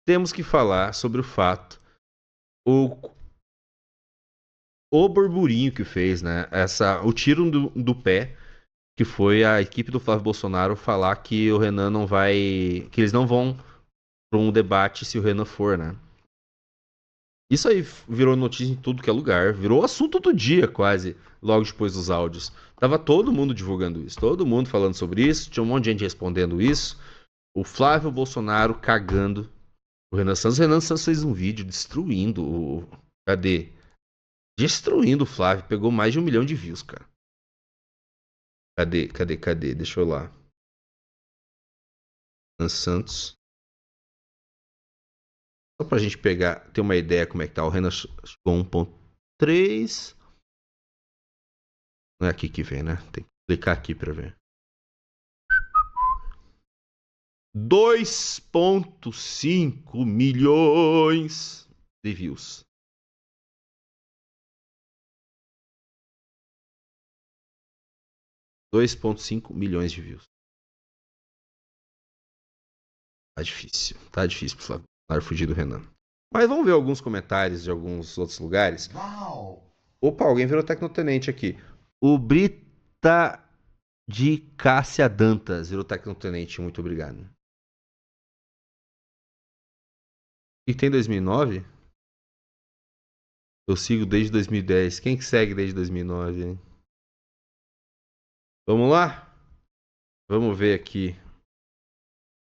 temos que falar sobre o fato, o burburinho que fez, né? O tiro do pé, que foi a equipe do Flávio Bolsonaro falar que o Renan não vai. Que eles não vão para um debate se o Renan for, né? Isso aí virou notícia em tudo que é lugar. Virou assunto do dia, quase, logo depois dos áudios. Tava todo mundo divulgando isso, todo mundo falando sobre isso, tinha um monte de gente respondendo isso. O Flávio Bolsonaro cagando o Renan Santos. O Renan Santos fez um vídeo destruindo o. Cadê? Destruindo o Flávio. Pegou mais de 1 milhão de views, cara. Cadê? Deixa eu lá. Renan Santos. Só pra gente pegar, ter uma ideia como é que tá. O Renan chegou a 1.3. Não é aqui que vem, né? Tem que clicar aqui pra ver. 2.5 milhões de views. $2.5 milhões de views. Tá difícil pro Flávio fugir do Renan. Mas vamos ver alguns comentários de alguns outros lugares. Uau. Opa, alguém virou tecnotenente aqui. O Brita de Cássia Dantas virou tecnotenente, muito obrigado. E tem 2009? Eu sigo desde 2010. Quem que segue desde 2009, hein? Vamos lá? Vamos ver aqui.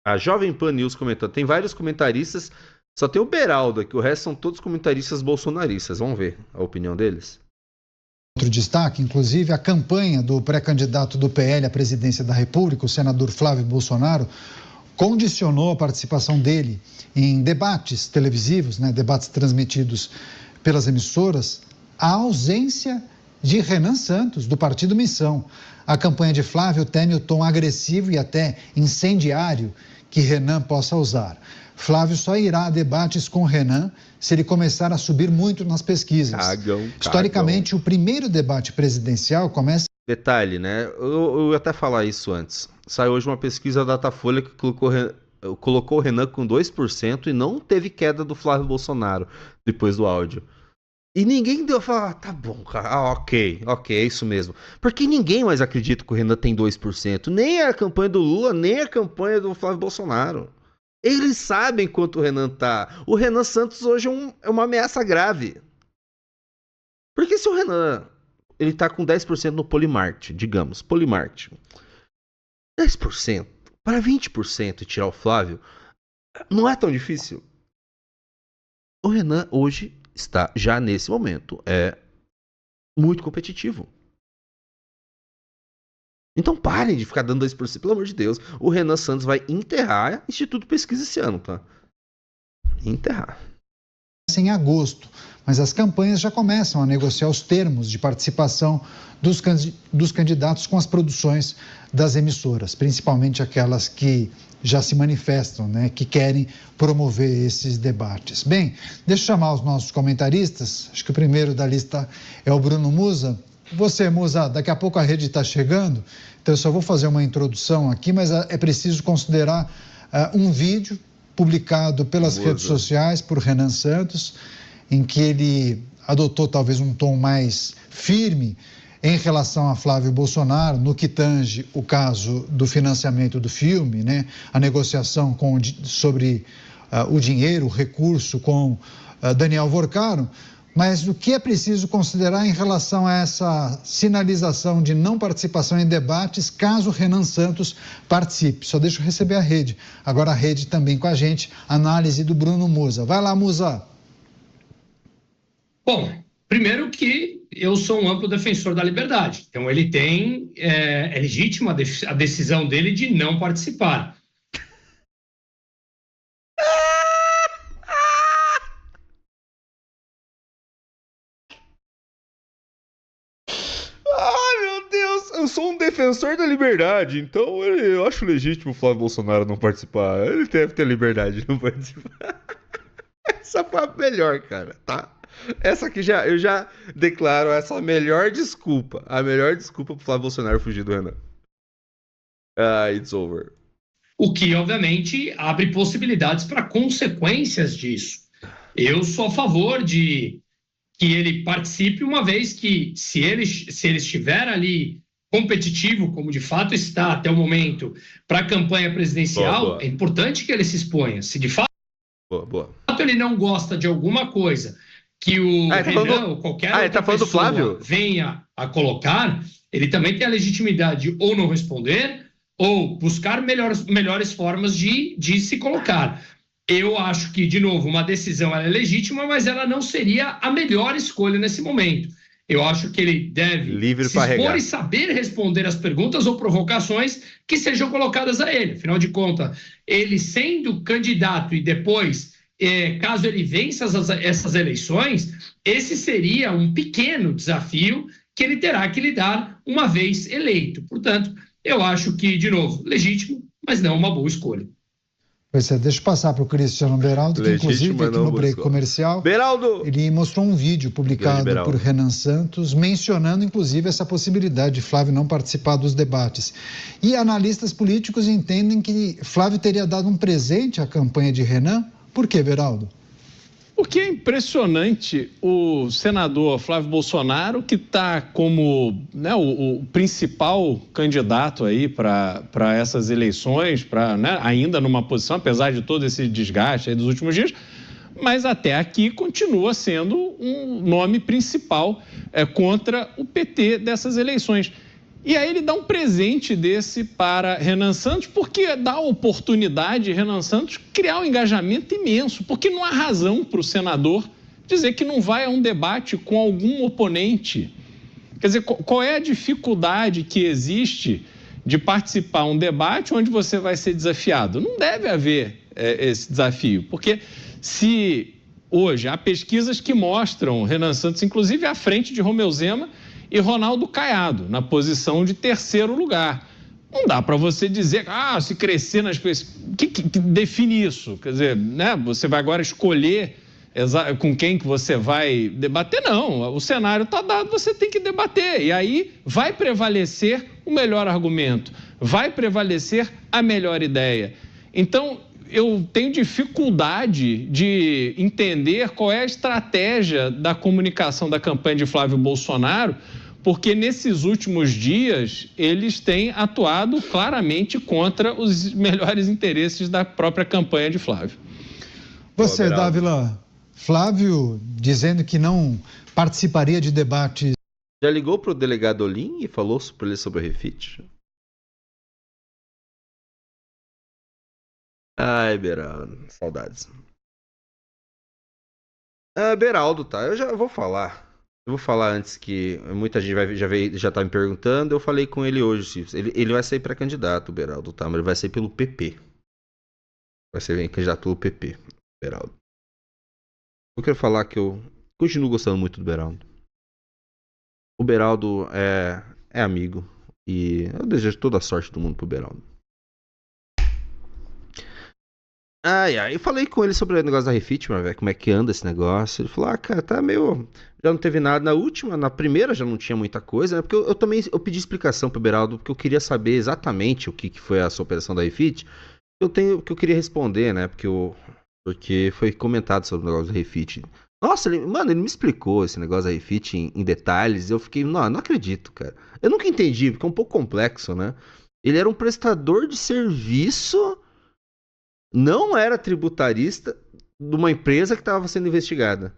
A Jovem Pan News comentando. Tem vários comentaristas. Só tem o Beraldo aqui. O resto são todos comentaristas bolsonaristas. Vamos ver a opinião deles. Outro destaque, inclusive, a campanha do pré-candidato do PL à presidência da República, o senador Flávio Bolsonaro, condicionou a participação dele em debates televisivos, né, debates transmitidos pelas emissoras, à ausência de Renan Santos, do Partido Missão. A campanha de Flávio teme o tom agressivo e até incendiário que Renan possa usar. Flávio só irá a debates com Renan se ele começar a subir muito nas pesquisas. Cagão. Historicamente, o primeiro debate presidencial começa... Detalhe, né? Eu ia até falar isso antes. Saiu hoje uma pesquisa da Datafolha que colocou o Renan com 2% e não teve queda do Flávio Bolsonaro depois do áudio. E ninguém deu a falar, tá bom, cara, ok, é isso mesmo. Porque ninguém mais acredita que o Renan tem 2%. Nem a campanha do Lula, nem a campanha do Flávio Bolsonaro. Eles sabem quanto o Renan tá. O Renan Santos hoje é uma ameaça grave. Porque se o Renan, ele tá com 10% no Polimart, digamos, Polimart. 10% para 20% e tirar o Flávio, não é tão difícil. O Renan hoje está, já nesse momento, muito competitivo. Então parem de ficar dando 2%, pelo amor de Deus. O Renan Santos vai enterrar Instituto Pesquisa esse ano, tá? Enterrar. Em agosto, mas as campanhas já começam a negociar os termos de participação dos candidatos com as produções das emissoras, principalmente aquelas que já se manifestam, né, que querem promover esses debates. Bem, deixa eu chamar os nossos comentaristas. Acho que o primeiro da lista é o Bruno Musa. Você, Musa, daqui a pouco a rede está chegando, então eu só vou fazer uma introdução aqui, mas é preciso considerar um vídeo publicado pelas redes sociais por Renan Santos, em que ele adotou talvez um tom mais firme em relação a Flávio Bolsonaro, no que tange o caso do financiamento do filme, né? A negociação sobre o dinheiro, o recurso com Daniel Vorcaro. Mas o que é preciso considerar em relação a essa sinalização de não participação em debates, caso Renan Santos participe? Só deixa eu receber a rede. Agora a rede também com a gente, análise do Bruno Musa. Vai lá, Musa. Bom, primeiro que eu sou um amplo defensor da liberdade. Então ele tem, é legítima a decisão dele de não participar. Eu sou um defensor da liberdade, então eu acho legítimo o Flávio Bolsonaro não participar. Ele deve ter liberdade de não participar. Essa foi a melhor, cara, tá? Essa aqui eu já declaro essa a melhor desculpa. A melhor desculpa pro Flávio Bolsonaro fugir do Renan. It's over. o que, obviamente, abre possibilidades para consequências disso. Eu sou a favor de que ele participe, uma vez que, se ele estiver ali competitivo, como de fato está até o momento, para a campanha presidencial, é importante que ele se exponha. Se de fato ele não gosta de alguma coisa que o Renan ou qualquer outra pessoa venha a colocar, ele também tem a legitimidade de ou não responder ou buscar melhores formas de se colocar. Eu acho que, de novo, uma decisão ela é legítima, mas ela não seria a melhor escolha nesse momento. Eu acho que ele deve se expor e saber responder as perguntas ou provocações que sejam colocadas a ele. Afinal de contas, ele sendo candidato e depois, caso ele vença essas eleições, esse seria um pequeno desafio que ele terá que lidar uma vez eleito. Portanto, eu acho que, de novo, legítimo, mas não uma boa escolha. Pois é, deixa eu passar para o Cristiano Beraldo, que inclusive aqui no break comercial, ele mostrou um vídeo publicado por Renan Santos, mencionando inclusive essa possibilidade de Flávio não participar dos debates. E analistas políticos entendem que Flávio teria dado um presente à campanha de Renan. Por quê, Beraldo? Porque é impressionante o senador Flávio Bolsonaro, que está como, né, o principal candidato aí para essas eleições, né, ainda numa posição, apesar de todo esse desgaste aí dos últimos dias, mas até aqui continua sendo um nome principal contra o PT dessas eleições. E aí ele dá um presente desse para Renan Santos, porque dá a oportunidade de Renan Santos criar um engajamento imenso, porque não há razão para o senador dizer que não vai a um debate com algum oponente. Quer dizer, qual é a dificuldade que existe de participar de um debate onde você vai ser desafiado? Não deve haver esse desafio, porque se hoje há pesquisas que mostram Renan Santos, inclusive à frente de Romeu Zema e Ronaldo Caiado, na posição de terceiro lugar. Não dá para você dizer, se crescer nas pesquisas... que define isso? Quer dizer, né, você vai agora escolher com quem que você vai debater? Não, o cenário está dado, você tem que debater. E aí vai prevalecer o melhor argumento, vai prevalecer a melhor ideia. Então, eu tenho dificuldade de entender qual é a estratégia da comunicação da campanha de Flávio Bolsonaro, porque nesses últimos dias eles têm atuado claramente contra os melhores interesses da própria campanha de Flávio. Você, Dávila, Flávio dizendo que não participaria de debates. Já ligou para o delegado Olim e falou para ele sobre o refit? Ai, Beraldo, saudades. Beraldo, tá? Eu já vou falar. Eu vou falar antes que muita gente já tá me perguntando. Eu falei com ele hoje. Ele vai sair pré-candidato, Beraldo, tá? Mas ele vai sair pelo PP. Vai ser candidato pelo PP, Beraldo. Eu quero falar que eu continuo gostando muito do Beraldo. O Beraldo é amigo. E eu desejo toda a sorte do mundo pro Beraldo. Eu falei com ele sobre o negócio da refit, mas velho, como é que anda esse negócio. Ele falou, cara, tá meio... Já não teve nada na última, na primeira já não tinha muita coisa, né? Porque eu pedi explicação pro Beraldo, porque eu queria saber exatamente o que foi essa operação da refit. Que eu queria responder, né? Porque foi comentado sobre o negócio do refit. Nossa, ele me explicou esse negócio da refit em detalhes. Eu fiquei, não acredito, cara. Eu nunca entendi, porque é um pouco complexo, né? Ele era um prestador de serviço... Não era tributarista de uma empresa que estava sendo investigada.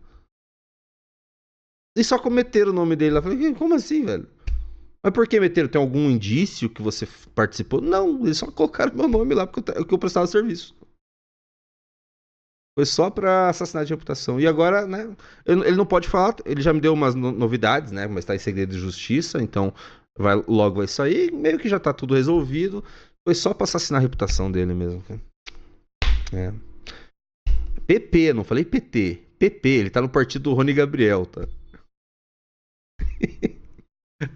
E só cometeram o nome dele lá. Eu falei, como assim, velho? Mas por que meteram? Tem algum indício que você participou? Não, eles só colocaram meu nome lá porque eu prestava serviço. Foi só pra assassinar de reputação. E agora, né? Ele não pode falar. Ele já me deu umas novidades, né? Mas tá em segredo de justiça. Então logo vai sair. Meio que já tá tudo resolvido. Foi só pra assassinar a reputação dele mesmo, cara. PP, não falei PT. PP, ele tá no partido do Rony Gabriel, tá?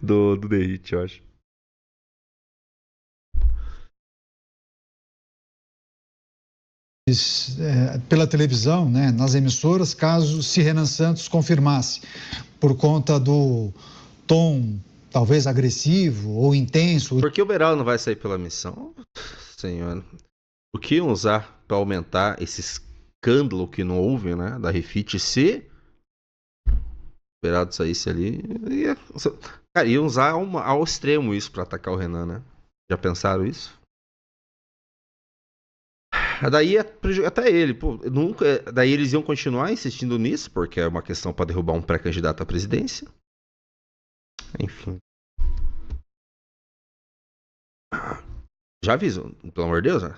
do The Hit, eu acho. Pela televisão, né, nas emissoras, caso se Renan Santos confirmasse, por conta do tom talvez agressivo ou intenso. Por que o Beraldo não vai sair pela missão? Senhor. O que iam usar para aumentar esse escândalo que não houve, né? Da Refit, se o Beraldo saísse ali. Cara, iam usar ao extremo isso para atacar o Renan, né? Já pensaram isso? Daí ia prejudicar até ele. Pô, daí eles iam continuar insistindo nisso, porque é uma questão para derrubar um pré-candidato à presidência. Enfim. Já aviso, pelo amor de Deus, né?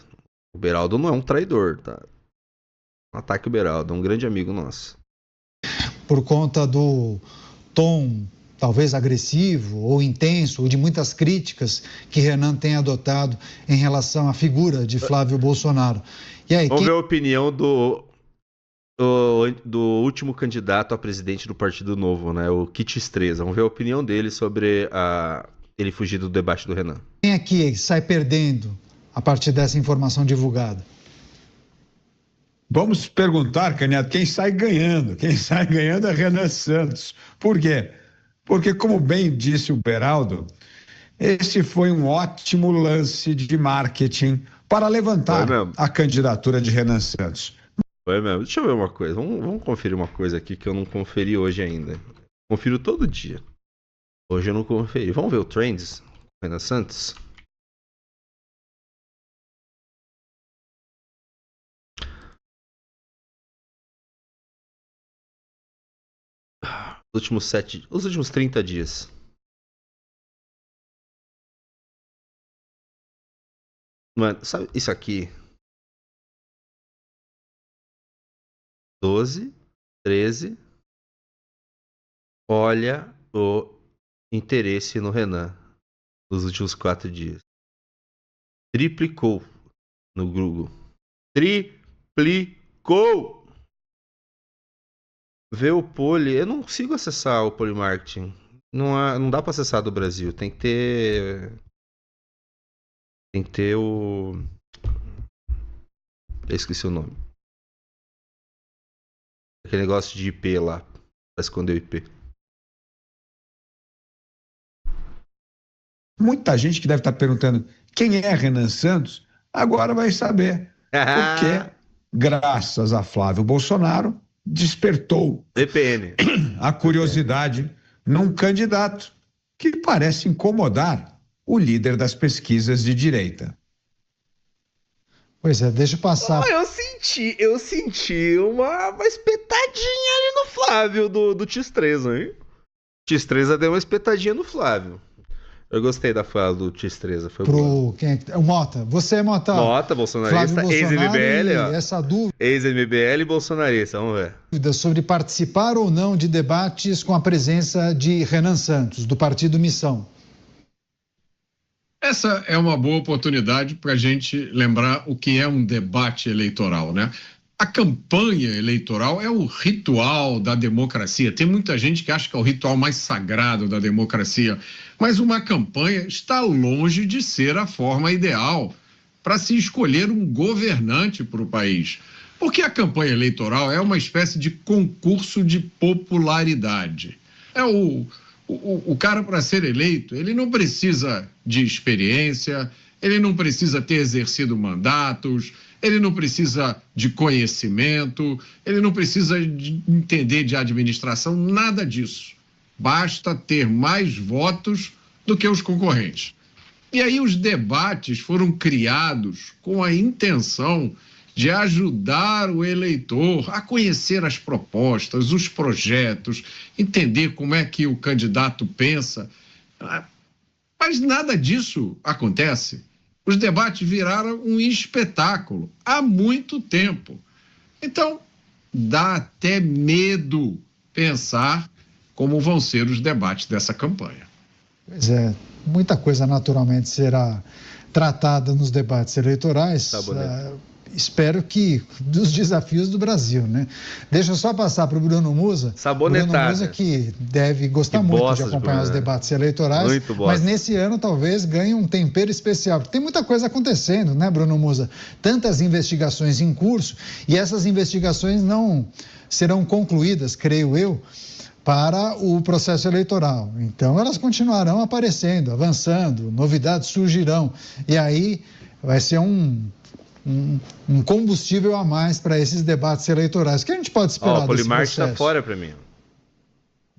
O Beraldo não é um traidor, tá? Não ataque o Beraldo, é um grande amigo nosso. Por conta do tom talvez agressivo ou intenso, ou de muitas críticas que Renan tem adotado em relação à figura de Flávio Bolsonaro. E aí, Vamos ver a opinião do último candidato a presidente do Partido Novo, né? O Kit Estreza. Vamos ver a opinião dele sobre ele fugir do debate do Renan. Quem aqui sai perdendo a partir dessa informação divulgada? Vamos perguntar, Canhoto, quem sai ganhando? Quem sai ganhando é Renan Santos. Por quê? Porque, como bem disse o Beraldo, esse foi um ótimo lance de marketing para levantar a candidatura de Renan Santos. Foi mesmo. Deixa eu ver uma coisa. Vamos conferir uma coisa aqui que eu não conferi hoje ainda. Confiro todo dia. Hoje eu não conferi. Vamos ver o Trends, Renan Santos. Os últimos 30 dias. Mano, sabe isso aqui? 12, 13. Olha o interesse no Renan nos últimos 4 dias. Triplicou no Google. Triplicou! Ver o Poli, eu não consigo acessar o Polymarketing. Não dá pra acessar do Brasil. Tem que ter o... Eu esqueci o nome. Aquele negócio de IP lá. Pra esconder o IP. Muita gente que deve estar perguntando quem é Renan Santos, agora vai saber. Porque, graças a Flávio Bolsonaro, despertou VPN. A curiosidade num candidato que parece incomodar o líder das pesquisas de direita. Pois é, deixa eu passar. Eu senti uma espetadinha ali no Flávio do Tistreza, hein? Tistreza deu uma espetadinha no Flávio. Eu gostei da fala do Tistreza. Foi quem é? O Mota. Você, Mota. Mota, bolsonarista, ex-MBL, ó. Essa dúvida. Ex-MBL e bolsonarista, vamos ver. Dúvida sobre participar ou não de debates com a presença de Renan Santos, do Partido Missão. Essa é uma boa oportunidade para a gente lembrar o que é um debate eleitoral, né? A campanha eleitoral é o ritual da democracia. Tem muita gente que acha que é o ritual mais sagrado da democracia, mas uma campanha está longe de ser a forma ideal para se escolher um governante para o país. Porque a campanha eleitoral é uma espécie de concurso de popularidade. O cara, para ser eleito, ele não precisa de experiência, ele não precisa ter exercido mandatos, ele não precisa de conhecimento, ele não precisa de entender de administração, nada disso. Basta ter mais votos do que os concorrentes. E aí os debates foram criados com a intenção de ajudar o eleitor a conhecer as propostas, os projetos, entender como é que o candidato pensa. Mas nada disso acontece. Os debates viraram um espetáculo há muito tempo. Então, dá até medo pensar como vão ser os debates dessa campanha. Pois é, muita coisa naturalmente será tratada nos debates eleitorais. Espero que dos desafios do Brasil, né? Deixa eu só passar para o Bruno Musa. Sabonetada. Bruno Musa que deve gostar muito de acompanhar os debates eleitorais. Muito bom. Mas nesse ano talvez ganhe um tempero especial. Tem muita coisa acontecendo, né, Bruno Musa? Tantas investigações em curso e essas investigações não serão concluídas, creio eu, para o processo eleitoral. Então elas continuarão aparecendo, avançando, novidades surgirão. E aí vai ser um combustível a mais para esses debates eleitorais. O que a gente pode esperar desse Polimart processo? está fora para mim.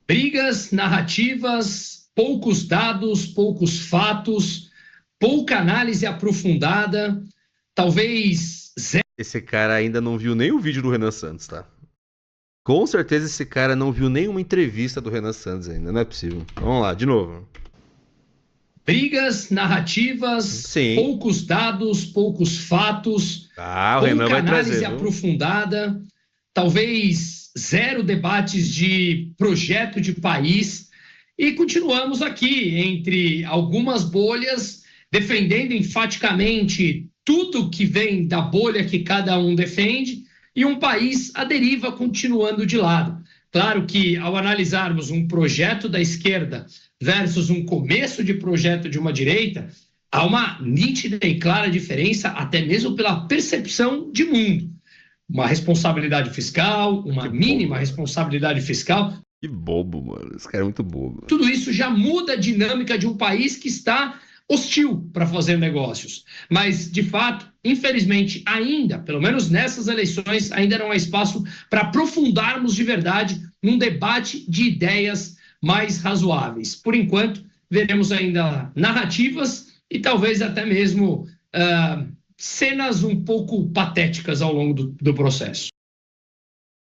Brigas, narrativas, poucos dados, poucos fatos, pouca análise aprofundada, talvez zero. Esse cara ainda não viu nem o vídeo do Renan Santos, tá? Com certeza esse cara não viu nenhuma entrevista do Renan Santos ainda, não é possível. Vamos lá, de novo. Brigas, narrativas, Sim. poucos dados, poucos fatos, o Renan vai análise trazer, viu? aprofundada, talvez zero debates de projeto de país, e continuamos aqui entre algumas bolhas defendendo enfaticamente tudo que vem da bolha que cada um defende e um país à deriva continuando de lado. Claro que ao analisarmos um projeto da esquerda versus um começo de projeto de uma direita, há uma nítida e clara diferença, até mesmo pela percepção de mundo. Uma responsabilidade fiscal, uma mínima responsabilidade fiscal. Que bobo, mano. Esse cara é muito bobo. Tudo isso já muda a dinâmica de um país que está hostil para fazer negócios. Mas, de fato, infelizmente, ainda, pelo menos nessas eleições, ainda não há espaço para aprofundarmos de verdade num debate de ideias mais razoáveis. Por enquanto, veremos ainda narrativas e talvez até mesmo cenas um pouco patéticas ao longo do processo.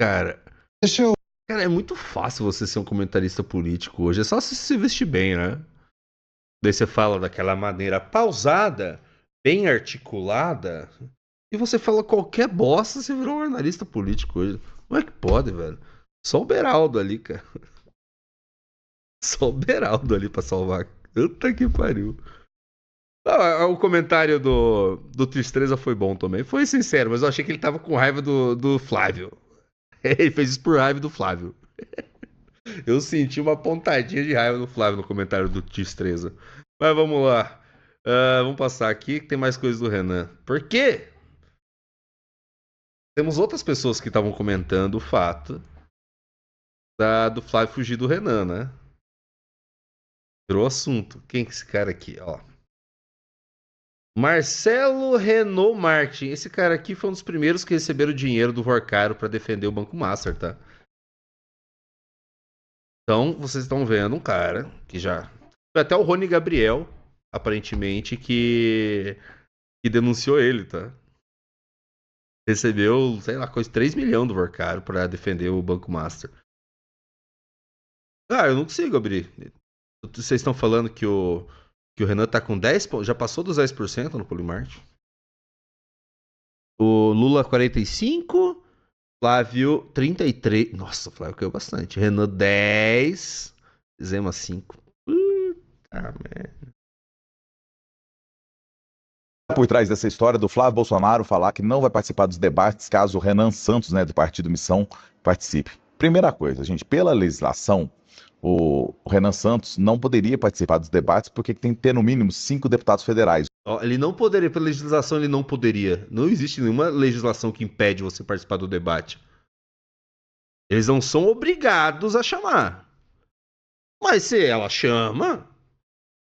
Cara, Deixa eu... Cara, é muito fácil você ser um comentarista político hoje. É só você se vestir bem, né? Daí você fala daquela maneira pausada, bem articulada, e você fala qualquer bosta, você virou um analista político hoje. Como é que pode, velho? Só o Beraldo ali, cara. Só o Beraldo ali pra salvar. Puta que pariu. O comentário do Tristeza foi bom também. Foi sincero, mas eu achei que ele tava com raiva do Flávio. Ele fez isso por raiva do Flávio. Eu senti uma pontadinha de raiva do Flávio no comentário do Tristeza. Mas vamos lá. Vamos passar aqui que tem mais coisas do Renan. Por quê? Temos outras pessoas que estavam comentando o fato do Flávio fugir do Renan, né? Virou assunto. Quem é esse cara aqui? Ó. Marcelo Renault Martin. Esse cara aqui foi um dos primeiros que receberam dinheiro do Vorcaro para defender o Banco Master, tá? Então, vocês estão vendo um cara que já... Até o Rony Gabriel, aparentemente, que denunciou ele, tá? Recebeu, sei lá, coisa de 3 milhões do Vorcaro para defender o Banco Master. Eu não consigo abrir. Vocês estão falando que o Renan tá com 10, já passou dos 10% no Polimart. O Lula 45, Flávio 33. Nossa, o Flávio caiu bastante. Renan 10, Zema 5. Merda. Por trás dessa história do Flávio Bolsonaro falar que não vai participar dos debates caso o Renan Santos, do Partido Missão, participe. Primeira coisa, gente, pela legislação, o Renan Santos não poderia participar dos debates porque tem que ter no mínimo 5 deputados federais. Ele não poderia, pela legislação ele não poderia. Não existe nenhuma legislação que impede você participar do debate. Eles não são obrigados a chamar. Mas se ela chama,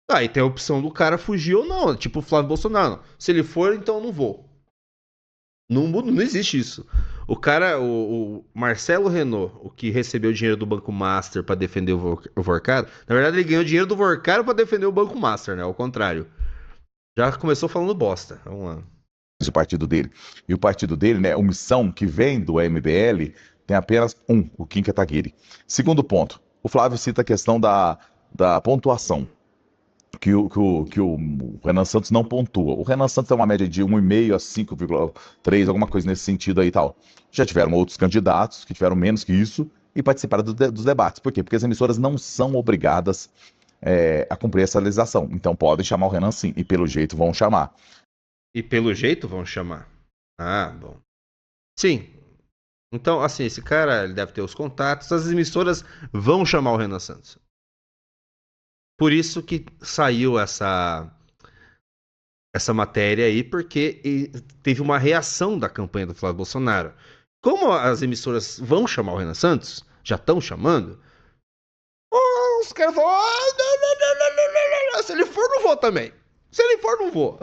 aí tem a opção do cara fugir ou não. Tipo o Flávio Bolsonaro. Se ele for, então eu não vou. Não existe isso. O cara, o Marcelo Renault, o que recebeu dinheiro do Banco Master para defender o Vorcaro, na verdade ele ganhou dinheiro do Vorcaro para defender o Banco Master, né? Ao contrário. Já começou falando bosta. Vamos lá. O partido dele. E o partido dele, né, o Missão, que vem do MBL, tem apenas o Kim Kataguiri. Segundo ponto, o Flávio cita a questão da pontuação. Que o Renan Santos não pontua. O Renan Santos tem uma média de 1,5 a 5,3, alguma coisa nesse sentido aí e tal. Já tiveram outros candidatos que tiveram menos que isso e participaram dos debates. Por quê? Porque as emissoras não são obrigadas a cumprir essa legislação. Então podem chamar o Renan sim, e pelo jeito vão chamar. E pelo jeito vão chamar? Bom. Sim. Então, assim, esse cara ele deve ter os contatos, as emissoras vão chamar o Renan Santos. Por isso que saiu essa matéria aí, porque teve uma reação da campanha do Flávio Bolsonaro. Como as emissoras vão chamar o Renan Santos, já estão chamando, os caras falam, não, se ele for, não vou também. Se ele for, não vou.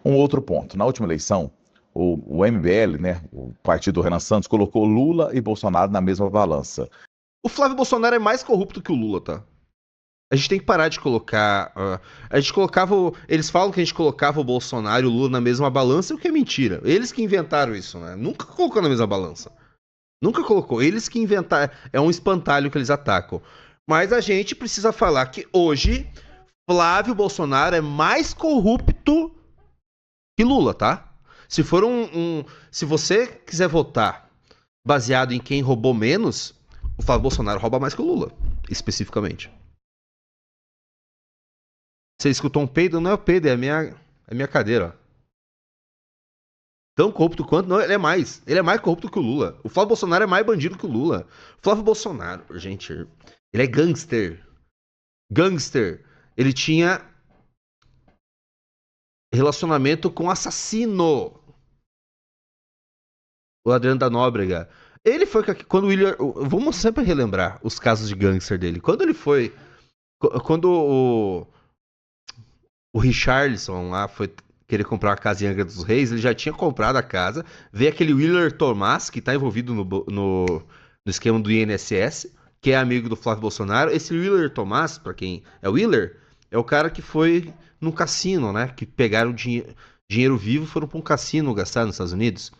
Um outro ponto, na última eleição, o MBL, né, o partido do Renan Santos, colocou Lula e Bolsonaro na mesma balança. O Flávio Bolsonaro é mais corrupto que o Lula, tá? A gente tem que parar de colocar... a gente colocava... Eles falam que a gente colocava o Bolsonaro e o Lula na mesma balança, o que é mentira. Eles que inventaram isso, né? Nunca colocou na mesma balança. Nunca colocou. Eles que inventaram. É um espantalho que eles atacam. Mas a gente precisa falar que hoje Flávio Bolsonaro é mais corrupto que Lula, tá? Se for se você quiser votar baseado em quem roubou menos, o Flávio Bolsonaro rouba mais que o Lula, especificamente. Você escutou um peido? Não é o peido, é a minha cadeira, ó. Tão corrupto quanto? Não, ele é mais. Ele é mais corrupto que o Lula. O Flávio Bolsonaro é mais bandido que o Lula. O Flávio Bolsonaro, gente, ele é gangster. Gangster. Ele tinha relacionamento com assassino. O Adriano da Nóbrega. Ele foi quando o William... Vamos sempre relembrar os casos de gangster dele. Quando ele foi... Quando o Richarlison lá foi querer comprar uma casa em Angra dos Reis, ele já tinha comprado a casa. Veio aquele Willer Tomás, que tá envolvido no esquema do INSS, que é amigo do Flávio Bolsonaro. Esse Willer Tomás, pra quem é o Willer, é o cara que foi no cassino, né? Que pegaram dinheiro vivo e foram pra um cassino gastar nos Estados Unidos.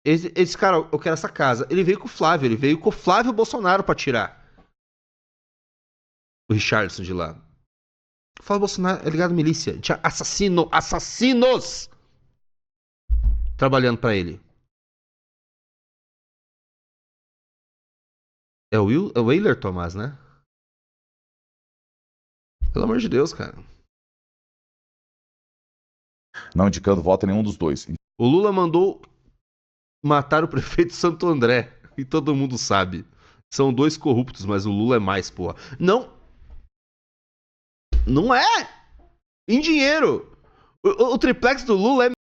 Esse cara, eu quero essa casa. Ele veio com o Flávio, ele veio com o Flávio Bolsonaro pra tirar o Richarlison de lá. O Flávio Bolsonaro é ligado à milícia. Tinha assassinos trabalhando pra ele. É o Willer Tomás, né? Pelo amor de Deus, cara. Não indicando voto em nenhum dos dois. O Lula mandou matar o prefeito de Santo André. E todo mundo sabe. São dois corruptos, mas o Lula é mais, porra. Não. Não é! Em dinheiro. O triplex do Lula é